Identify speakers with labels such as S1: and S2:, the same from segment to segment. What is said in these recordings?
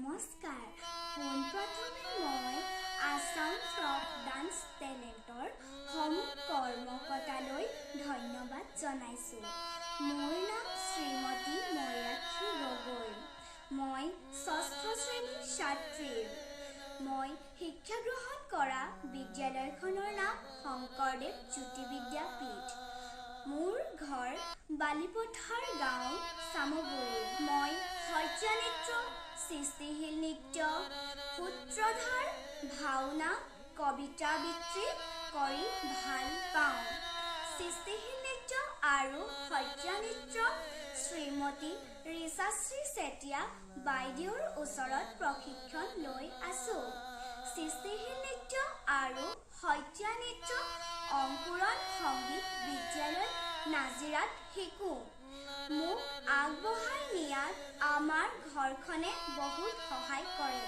S1: নমস্কাৰ পোনপ্ৰথমে মই আসাম ফ্ৰক ডান্স টেলেণ্টৰ সমূহ কৰ্মকৰ্তালৈ ধন্যবাদ জনাইছোঁ। মোৰ নাম শ্ৰীমতী মৈৰাক্ষী গগৈ। মই ৬ষ্ঠ শ্ৰেণীৰ ছাত্ৰী। মই শিক্ষা গ্ৰহণ কৰা বিদ্যালয়খনৰ নাম শংকৰদেৱ জ্যোতি বিদ্যাপীঠ। মোৰ ঘৰ বালিপথাৰ গাঁও চামগুৰি। মই সত্ৰীয়া নৃত্য, সৃষ্টিশীল নৃত্য, সূত্ৰধাৰ, ভাওনা, কবিতা আবৃত্তি কৰি ভাল পাওঁ। সৃষ্টিশীল নৃত্য আৰু সত্ৰীয়া নৃত্য শ্ৰীমতী ৰীচাশ্ৰী চেতিয়া বাইদেউৰ ওচৰত প্ৰশিক্ষণ লৈ আছোঁ। সৃষ্টিশীল নৃত্য আৰু সত্ৰীয়া নৃত্য অংকুৰণ সংগীত বিদ্যালয় নাজিৰাত শিকোঁ। মোক আগবঢ়াই নিয়াত আমাৰ ঘৰখনে বহুত সহায় কৰে।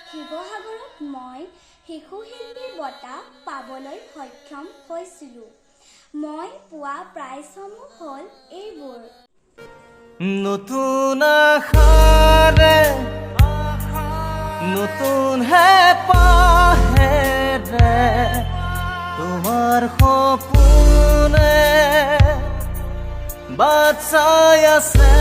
S1: শিৱসাগৰত মই শিশু শিল্পী বঁটা পাবলৈ সক্ষম হৈছিলোঁ। মই পোৱা প্ৰাইজসমূহ হ'ল এইবোৰ।
S2: নতুন আশাৰে নতুন হেঁপাহেৰে তোমাৰ সপোনে বাট চাই আছে।